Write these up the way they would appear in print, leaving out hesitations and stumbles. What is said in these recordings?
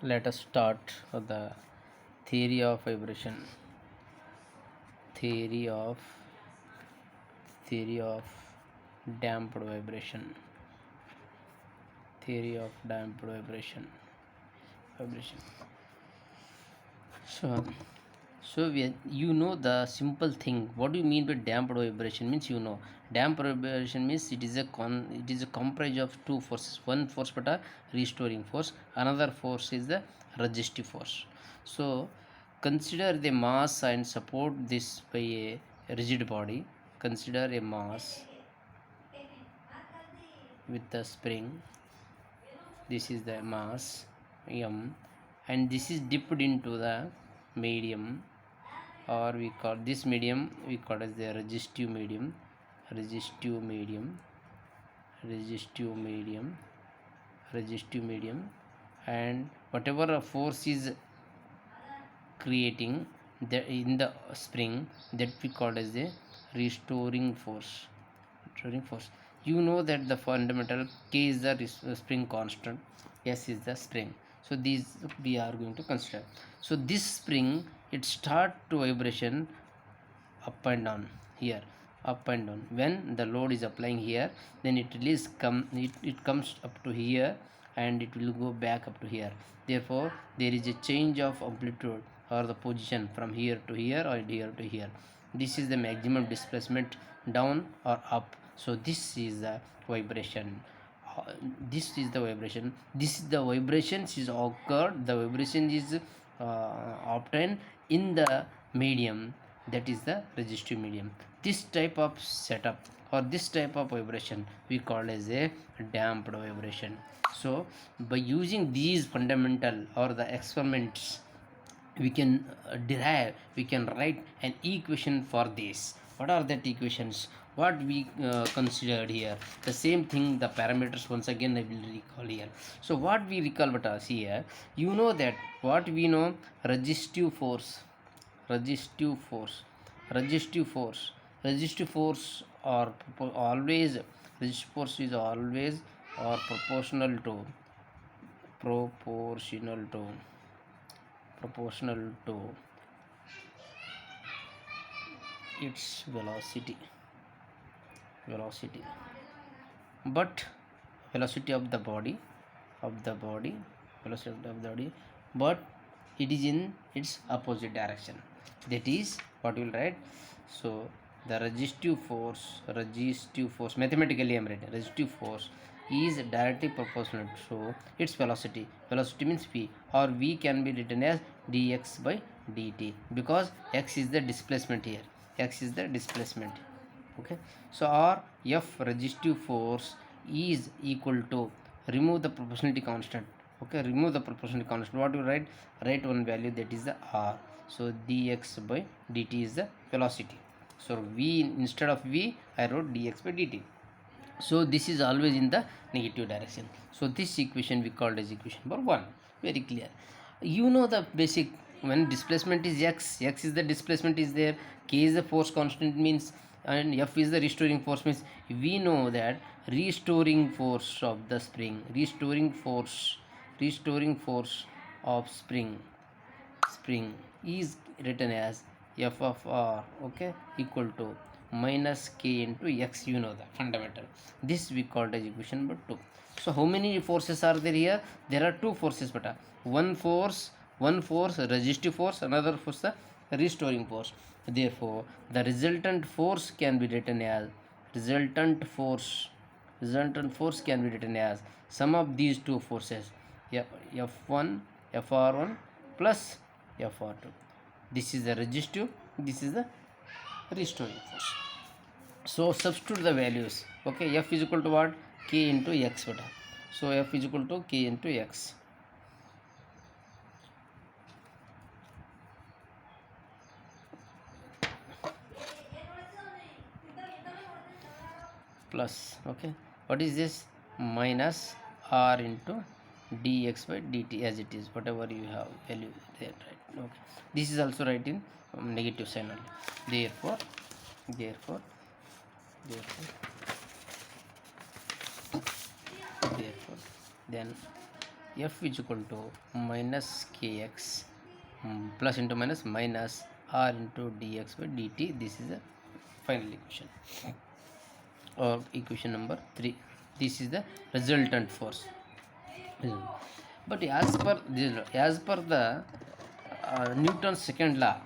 Let us start the theory of vibration. Theory of theory of damped vibration. Theory of damped vibration. You know the simple thing. What do you mean by damped vibration? Means damped vibration means it is a comprise of two forces. One force but a restoring force. Another force is the resistive force. So consider the mass and support this by a rigid body. Consider a mass with the spring. This is the mass m, and this is dipped into the medium, or we call this medium we call as the resistive medium, resistive medium, resistive medium, resistive medium. And whatever a force is creating in the spring, that we call as the restoring force. Restoring force. You know that the fundamental K is the spring constant, S is the spring. So these we are going to consider. So this spring, it start to vibration up and down here, up and down. When the load is applying here, then it comes up to here, and it will go back up to here. Therefore there is a change of amplitude or the position from here to here or here to here. This is the maximum displacement down or up. So this is the vibration. This is the vibration. This is the vibrations is occurred. The vibration is obtained in the medium, that is the resistive medium. This type of setup or this type of vibration we call as a damped vibration. So by using these fundamental or the experiments, we can we can write an equation for this. What are that equations? What we considered here, the same thing, the parameters once again I will recall here. So what we recall what us here, that what we know, resistive force, resistive force, resistive force, resistive force are always, resistive force is always or proportional to proportional to its velocity, but velocity of the body, velocity of the body, but it is in its opposite direction. That is what we will write. So the resistive force, mathematically I am writing, resistive force is directly proportional to its velocity. Velocity means v, or v can be written as dx by dt, because x is the displacement here, x is the displacement. Okay, so or f resistive force is equal to, remove the proportionality constant. Okay, remove the proportionality constant. What do you write one value, that is the r. So dx by dt is the velocity. So v, instead of v I wrote dx by dt. So this is always in the negative direction. So this equation we called as equation number 1. Very clear. The basic, when displacement is x, x is the displacement is there, k is the force constant means, and f is the restoring force means, we know that restoring force of the spring, restoring force of spring is written as f of r, okay, equal to minus k into x. The fundamental, this we called as equation number 2. So how many forces are there here? There are two forces, but one force resistive force, another force the restoring force. Therefore the resultant force can be written as sum of these two forces, f1 fr1 plus fr2. This is the resistive, this is the restoring force. So substitute the values. Okay, f is equal to what? K into x beta. So f is equal to k into x plus, okay, what is this, minus r into dx by dt, as it is, whatever you have value there, right? Okay, this is also right in negative sign only. Therefore therefore then f is equal to minus kx plus into minus r into dx by dt. This is the final equation or equation number 3. This is the resultant force. But as per the Newton's second law,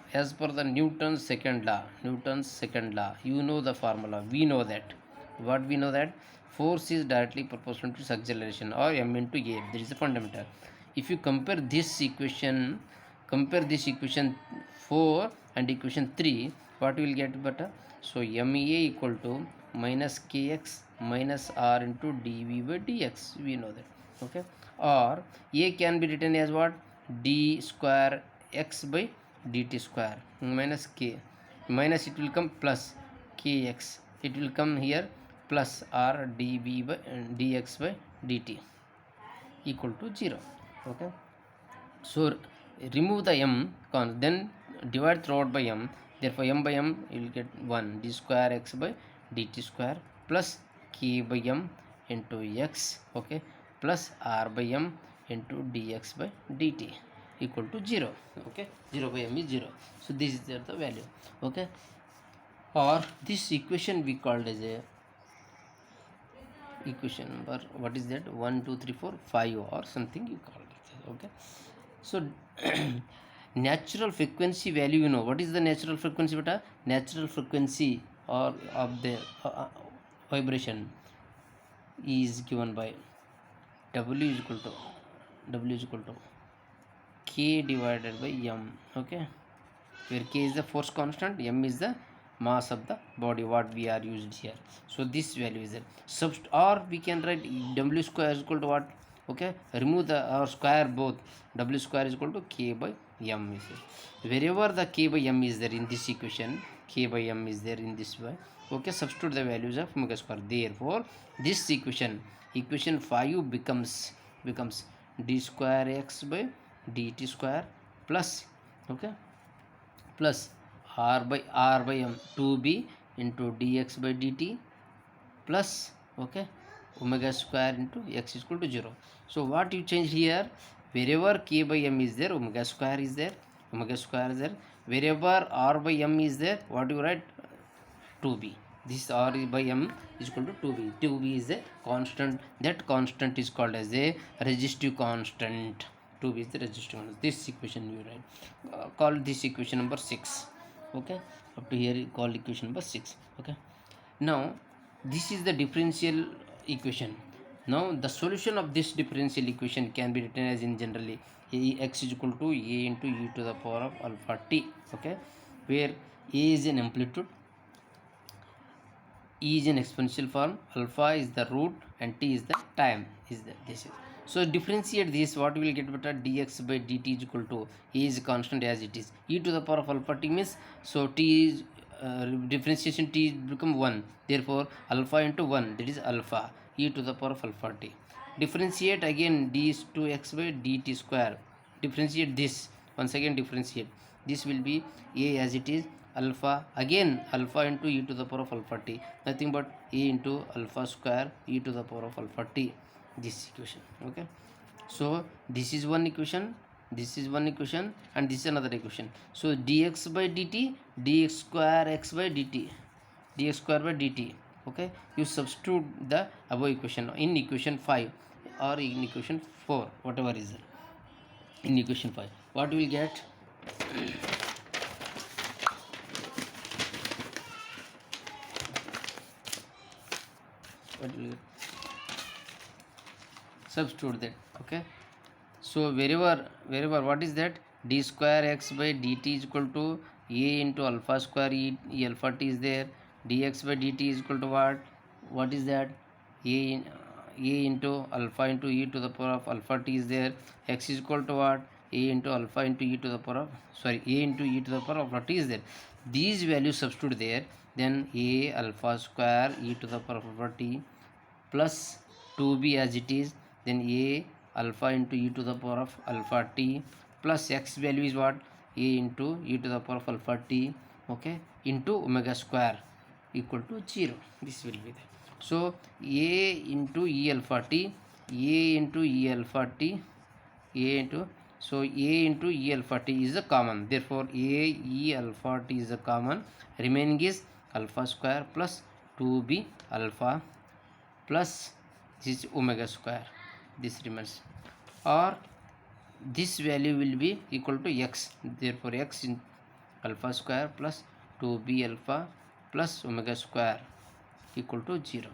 you know the formula. We know that. What we know that force is directly proportional to its acceleration, or m into a. That is the fundamental. If you compare this equation 4 and equation 3, what will get better? So ma equal to minus kx minus r into dv by dx. We know that. Okay, or a can be written as what? D square x by dt square minus k, minus it will come plus kx, it will come here plus r dv by dx by dt equal to 0. Okay, so remove the m then divide throughout by m, therefore m by m you will get 1 d square x by dt square plus k by m into x, okay, plus r by m into dx by dt equal to 0. Okay, 0 by m is 0. So this is the value. Okay, or this equation we called as a equation number, what is that, 1 2 3 4 5 or something you call it. Okay, so natural frequency value, you know what is the natural frequency beta? Natural frequency or of the vibration is given by w is equal to k divided by m. Okay, where k is the force constant, m is the mass of the body what we are used here. So this value is there. Or we can write w square is equal to what? Okay, remove the or square both, w square is equal to k by m is there. Wherever the k by m is there in this equation, k by m is there in this way. Okay, substitute the values of omega square. Therefore this equation 5 becomes d square x by dt square plus, okay, plus r by m 2b into dx by dt plus, okay, omega square into x is equal to 0. So what you change here, wherever k by m is there, omega square is there. Wherever r by m is there, what do you write? 2b. This r by m is equal to 2b. 2b is a constant. That constant is called as a resistive constant. 2b is the resistive constant. This equation you write. Call this equation number 6. Okay, up to here you call equation number 6. Okay, now this is the differential equation. Now the solution of this differential equation can be written as in generally x is equal to a into e to the power of alpha t. Okay, where a is an amplitude, e is an exponential form, alpha is the root, and t is the time. This is so differentiate this, what we will get better? Dx by dt is equal to a is constant as it is, e to the power of alpha t means, so t is differentiation t become 1, therefore alpha into 1, that is alpha, e to the power of alpha t. Differentiate again d is 2x by dt square, differentiate this once again, differentiate this will be a as it is, alpha again alpha into e to the power of alpha t, nothing but a into alpha square e to the power of alpha t, this equation. Okay, so this is one equation, and this is another equation. So dx by dt, dx square x by dt, okay, you substitute the above equation in equation 5 or in equation 4, whatever is there. In equation 5 what we will get? What will you substitute that? Okay, so wherever what is that? D square x by dt is equal to a into alpha square e alpha t is there, dx by dt is equal to what is that? A into alpha into e to the power of alpha t is there, x is equal to what? A into alpha into e to the power of, sorry, a into e to the power of alpha t is there. These values substitute there, then a alpha square e to the power of alpha t plus 2b as it is, then a alpha into e to the power of alpha t plus x value is what? A into e to the power of alpha t, okay, into omega square equal to 0. This will be there. So a into e alpha t, a into e alpha t a into, so a into e alpha t is a common, therefore a e alpha t is a common, remaining is alpha square plus 2b alpha plus this omega square, this remains, or this value will be equal to x, therefore x in alpha square plus 2b alpha plus omega square equal to 0.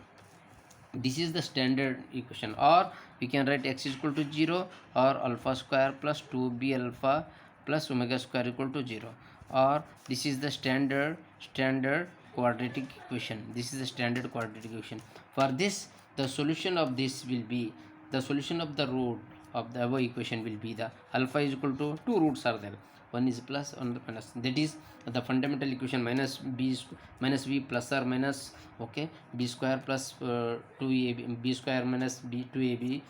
This is the standard equation, or we can write x is equal to 0, or alpha square plus 2b alpha plus omega square equal to 0, or this is the standard quadratic equation. This is the standard quadratic equation. For this, the solution of this will be, the solution of the root of the above equation will be, the alpha is equal to, two roots are there, one is plus, one is minus, that is the fundamental equation minus b plus or minus, okay, b square plus 2ab, b square minus b 2ab,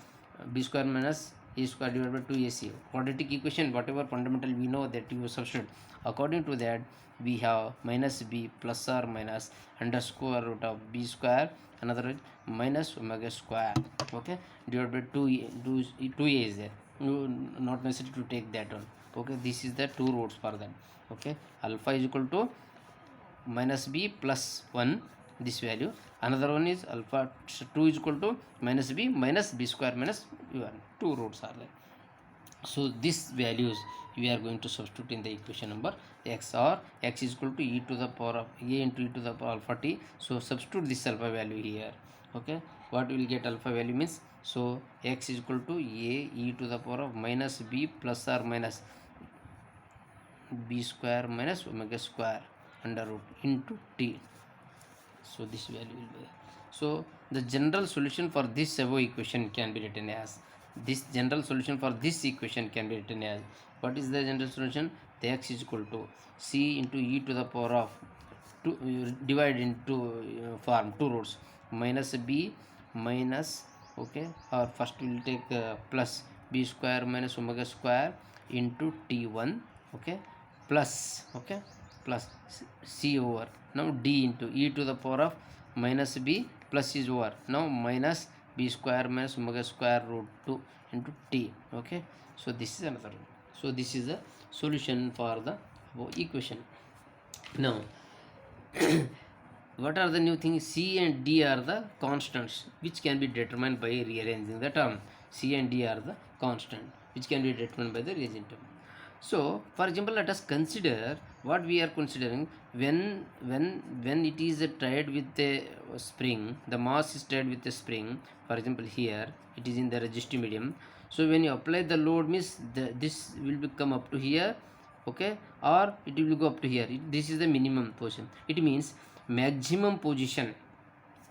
b square minus a square divided by 2ac. Quadratic equation, whatever fundamental we know, that you substitute. According to that, we have minus b plus or minus under square root of b square, another is minus omega square, okay, divided by 2a is there. You not necessary to take that one, okay. This is the two roots for that, okay. Alpha is equal to minus b plus 1, this value, another one is alpha 2 is equal to minus b square minus 1, two roots are there. So these values we are going to substitute in the equation number x, or x is equal to e to the power of a into e to the power alpha t. So substitute this alpha value here, okay. What will get alpha value means, so x is equal to a e to the power of minus b plus or minus b square minus omega square under root into t. So this value will be, so the general solution for this above equation can be written as, this general solution for this equation can be written as, what is the general solution, the x is equal to c into e to the power of 2, divide into form two roots, minus b minus, okay, or first we will take plus b square minus omega square into t1, okay, plus, okay, plus c over, now d into e to the power of minus b plus is over, now minus b square minus omega square root 2 into t, okay. So this is another one. So this is the solution for the equation. Now what are the new things? C and D are the constants which can be determined by rearranging the term. C and D are the constant which can be determined by the rearranging term. So for example, let us consider what we are considering, when it is tied with a spring, the mass is tied with a spring, for example here it is in the resistive medium. So when you apply the load means this will become up to here, okay, or it will go up to here. This is the minimum position. It means maximum position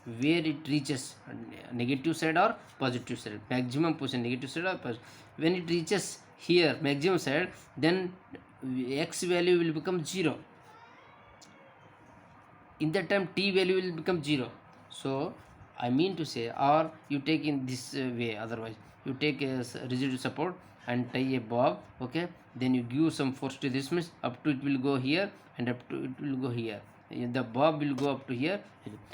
where it reaches negative side or positive side, maximum position negative side or positive. When it reaches here maximum side, then x value will become 0. In that time t value will become 0. So I mean to say, or you take in this way, otherwise you take a rigid support and tie a bob, okay, then you give some force to this means up to it will go here and up to it will go here, the bob will go up to here.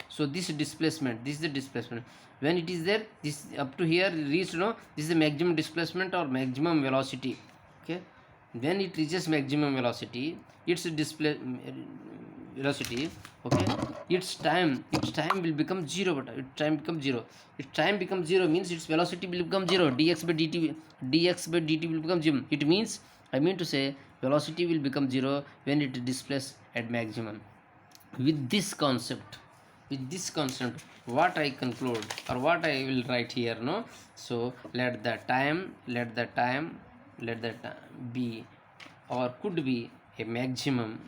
So this displacement, this is the displacement, when it is there, this up to here reached, no, this is the maximum displacement or maximum velocity, okay. When it reaches maximum velocity, its display velocity, okay, its time will become 0, but its time becomes 0. Its time becomes 0 means its velocity will become 0, dx by dt will become 0. It means, I mean to say, velocity will become 0 when it displaces at maximum. With this concept, what I conclude or what I will write here, no, so let the time be or could be a maximum,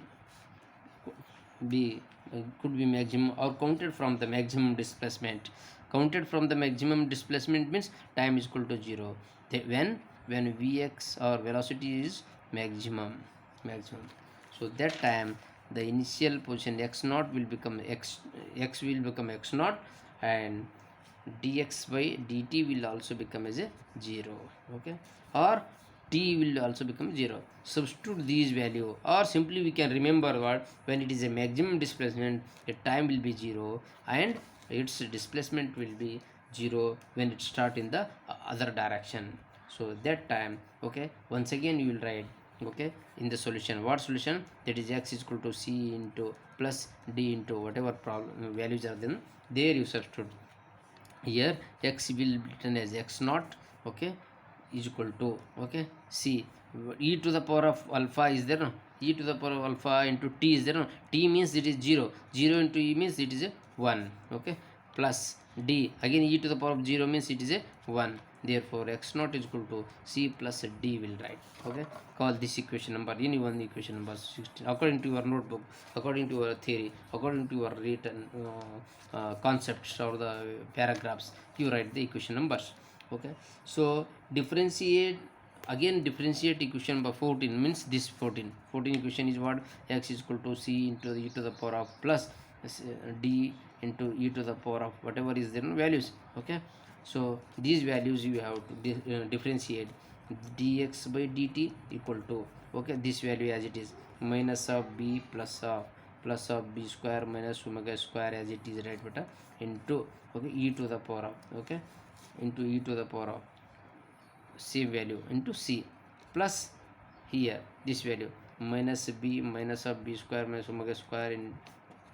be could be maximum or counted from the maximum displacement. Counted from the maximum displacement means time is equal to 0 when vx or velocity is maximum. So that time the initial position x naught will become x will become x naught, and dx by dt will also become as a 0, okay, or t will also become 0. Substitute these value, or simply we can remember what, when it is a maximum displacement, the time will be 0 and its displacement will be 0 when it start in the other direction. So that time, okay, once again you will write, okay, in the solution, what solution, that is x is equal to c into plus d into whatever problem values are then there you substitute. Here x will be written as x naught, okay, is equal to, okay, c, e to the power of alpha is there, no, e to the power of alpha into t is there, no, t means it is 0, 0 into e means it is a 1, okay, plus d, again e to the power of 0 means it is a 1, therefore x naught is equal to c plus d will write, okay. Call this equation number, any one equation number 16 according to your notebook, according to your theory, according to your written concepts or the paragraphs, you write the equation numbers, okay. So differentiate, again differentiate equation number 14 means this 14 equation is what, x is equal to c into the e to the power of plus d into e to the power of whatever is there values, okay. So these values you have to differentiate, dx by dt equal to, okay, this value as it is minus of b plus of b square minus omega square as it is, right beta, into, okay, e to the power of, okay, into e to the power of c value into c plus here this value minus b minus of b square minus omega square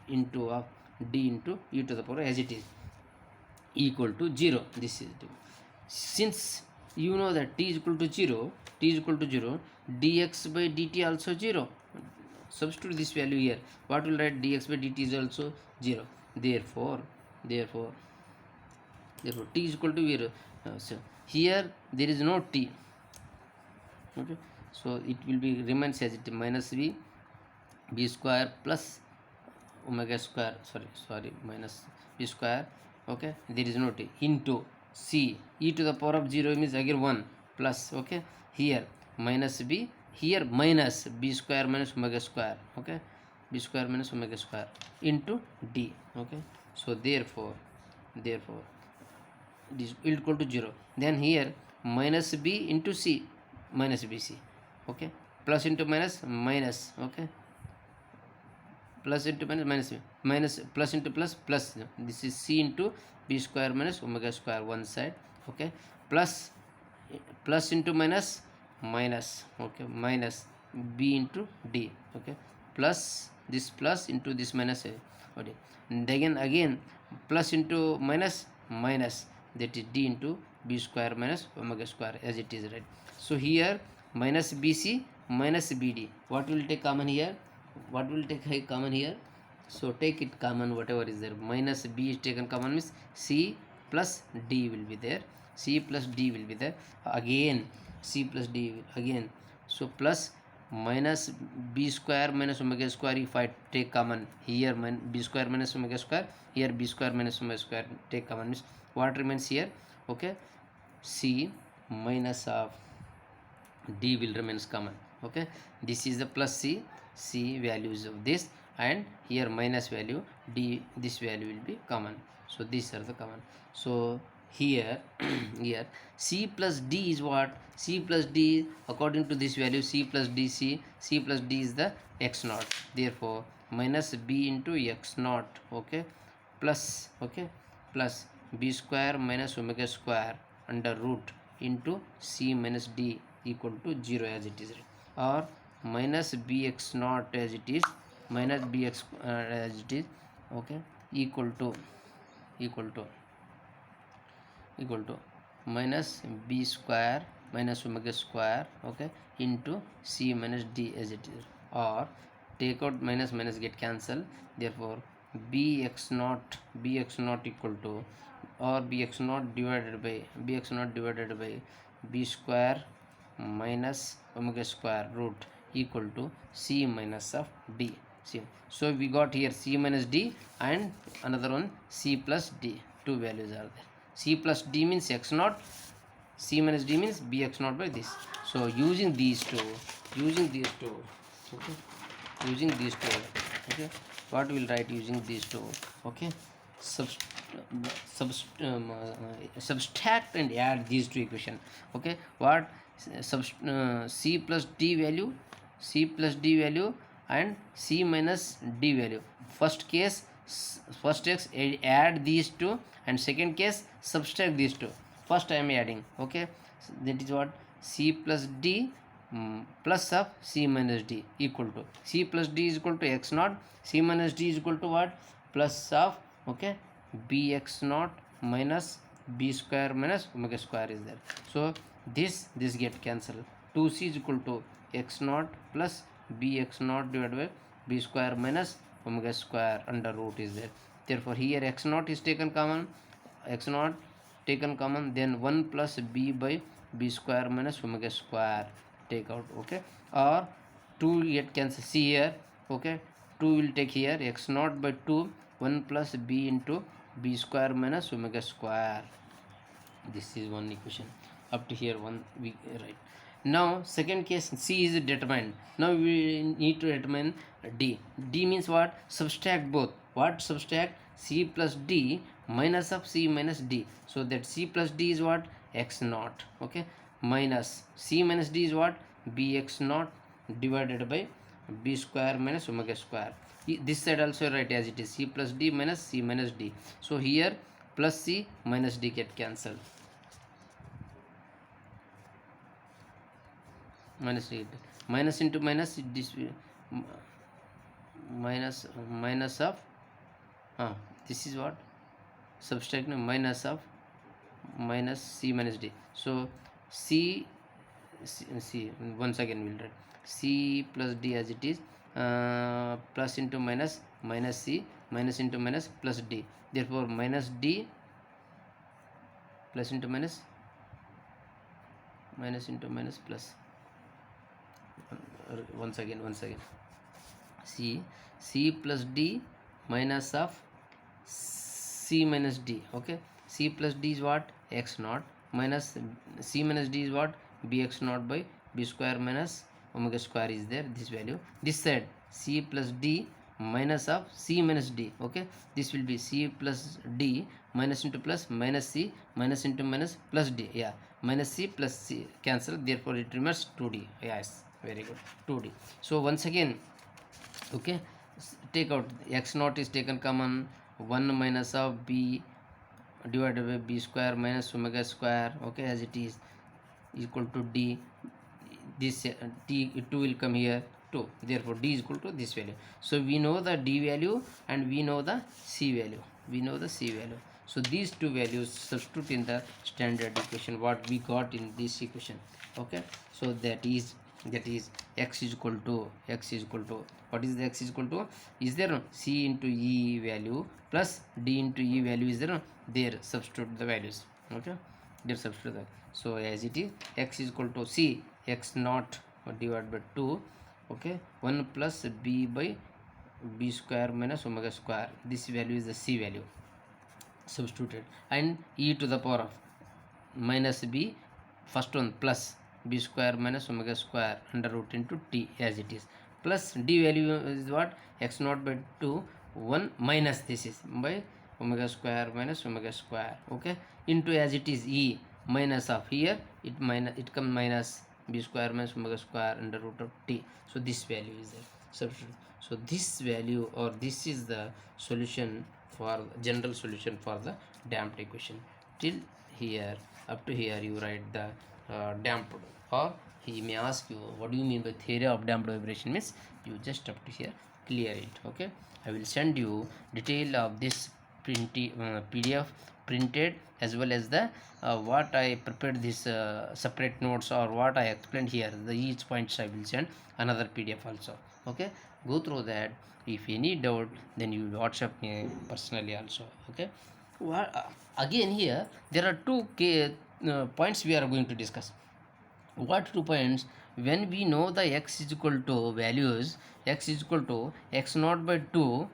into of d into e to the power as it is equal to 0. This is since you know that t is equal to 0, t is equal to 0, dx by dt also 0. Substitute this value here. What will write, dx by dt is also 0. Therefore t is equal to 0. So here there is no t. Okay. So it will be remains as it minus b square plus omega square, sorry minus b square, okay, there is no t, into c e to the power of 0 means again 1 plus, okay, here minus b, here minus b square minus omega square, okay, b square minus omega square into d, okay. So therefore this is equal to 0, then here minus b into c minus bc, okay, plus into minus minus, okay, plus into minus plus into plus, this is c into b square minus omega square one side, okay, plus into minus, okay, minus b into d, okay, plus this plus into this minus, okay, and again plus into minus, that is d into b square minus omega square as it is, right. So here minus bc minus bd, what will take common here, so take it common, whatever is there, minus b is taken common means c plus d will be there, again c plus d again, so plus minus b square minus omega square, if I take common here b square minus omega square, here b square minus omega square take common means what remains here, okay, c minus of d will remains common, okay, this is the plus c values of this, and here minus value d, this value will be common, so these are the common. So here here c plus d is what, c plus d according to this value, c plus d, c plus d is the x naught, therefore minus b into x naught, okay, plus, okay, plus b square minus omega square under root into c minus d equal to 0 as it is, or minus bx naught as it is, minus bx as it is, okay, equal to minus b square minus omega square, okay, into c minus d as it is, or take out minus get cancel, therefore bx naught equal to, or bx naught divided by b square minus omega square root equal to c minus of d. See, so we got here c minus d and another one c plus d, two values are there. C plus d means x naught, c minus d means bx naught by this. So using these two, okay, okay, what we'll write using these two, okay, subtract and add these two equation, okay, what c plus d value, and c minus d value, first case add these two, and second case subtract these two, first I am adding, okay, that is what c plus d plus of c minus d equal to c plus d is equal to x naught, c minus d is equal to what, plus of, okay, bx naught minus b square minus omega square is there. So this get cancelled. 2c is equal to x naught plus bx naught divided by b square minus omega square under root is there. Therefore here x naught is taken common, x naught taken common, then 1 plus b by b square minus omega square take out, okay, or 2 get cancel, see here, okay, 2 will take here, x naught by 2, 1 plus b into b square minus omega square. This is one equation. Up to here one we write. Now second case, c is determined. Now we need to determine d. D means what? Subtract both. What? Subtract c plus d minus of c minus d. So that c plus d is what? X naught, okay, minus c minus d is what? Bx naught divided by b square minus omega square. This side also write as it is, c plus d minus c minus d. So here plus c minus d get cancelled, minus 8, minus into minus, this minus of this is what, subtract minus of minus c minus d. So c once again we'll write c plus d as it is, plus into minus, minus c, minus into minus, plus d. Therefore minus d plus into minus, minus into minus plus, once again c plus d minus of c minus d, okay, c plus d is what, x naught, minus c minus d is what, bx naught by b square minus omega square is there, this value. This side c plus d minus of c minus d, okay, this will be c plus d minus into plus, minus c, minus into minus, plus d, yeah, minus c plus c cancel, therefore it remains 2d. Yes, very good, 2d. So once again, okay, take out x naught is taken common, 1 minus of b divided by b square minus omega square, okay, as it is, equal to d. This t 2 will come here, 2, therefore d is equal to this value. So we know the d value and we know the c value, so these two values substitute in the standard equation what we got in this equation, okay. So that is x is equal to what is the x is equal to, is there no c into e value plus d into e value is there no, there substitute the values, okay, there substitute the, so as it is x is equal to c x naught divided by 2, okay, 1 plus b by b square minus omega square, this value is the c value substituted, and e to the power of minus b, first one plus b square minus omega square under root into t as it is, plus d value is what, x naught by 2, 1 minus this is by omega square minus omega square, okay, into as it is e minus of, here it come minus b square minus omega square under root of t. So this value is there substitute. So this value, or this is the solution for general solution for the damped equation. Till here, up to here you write the damped, or he may ask you what do you mean by theory of damped vibration, means you just up to here clear it, okay. I will send you detail of this PDF printed, as well as the what I prepared this separate notes, or what I explained here, the each points I will send another PDF also, okay. Go through that. If any doubt, then you WhatsApp me personally also, okay. Again here there are two points we are going to discuss. What 2 points? When we know the x is equal to values, x is equal to x naught by 2,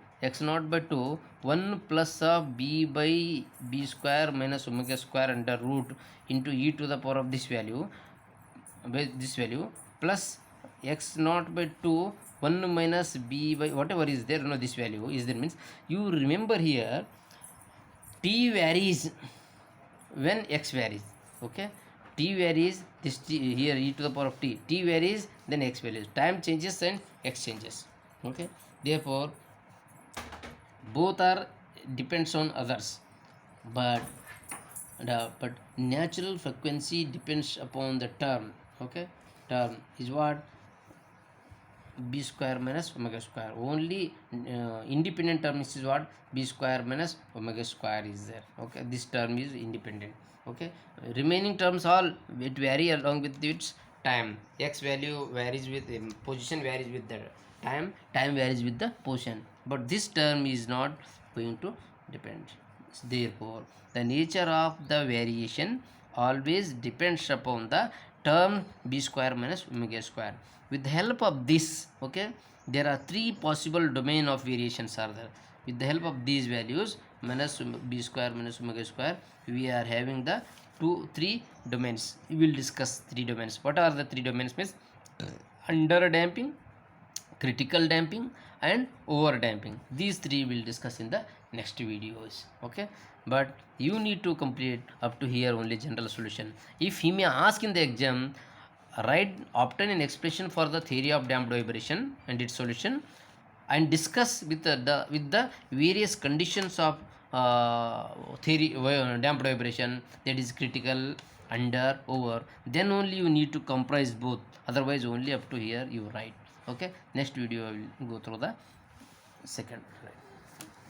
1 plus of b by b square minus omega square under root into e to the power of this value, plus x naught by 2, 1 minus b by whatever is there, no, this value is there, means you remember here t varies when x varies, okay. T varies, this t here e to the power of t varies, then x varies, time changes and x changes, okay. Therefore both are depends on others, but but natural frequency depends upon the term. Okay, term is what? B square minus omega square. Only independent term is what? B square minus omega square is there. Okay, this term is independent. Okay, remaining terms all it vary along with its time. X value varies with position, varies with the time varies with the position, but this term is not going to depend. Therefore the nature of the variation always depends upon the term B square minus omega square. With the help of this, okay, there are three possible domain of variations are there. With the help of these values minus B square minus omega square, we are having the three domains. We will discuss three domains. What are the three domains? Means under damping, critical damping and over damping. These three will discuss in the next videos. Okay, but you need to complete up to here only general solution. If he may ask in the exam, write obtain an expression for the theory of damped vibration and its solution, and discuss with the various conditions of theory damped vibration, that is critical, under, over. Then only you need to comprise both, otherwise only up to here you write. Okay, next video I will go through the second.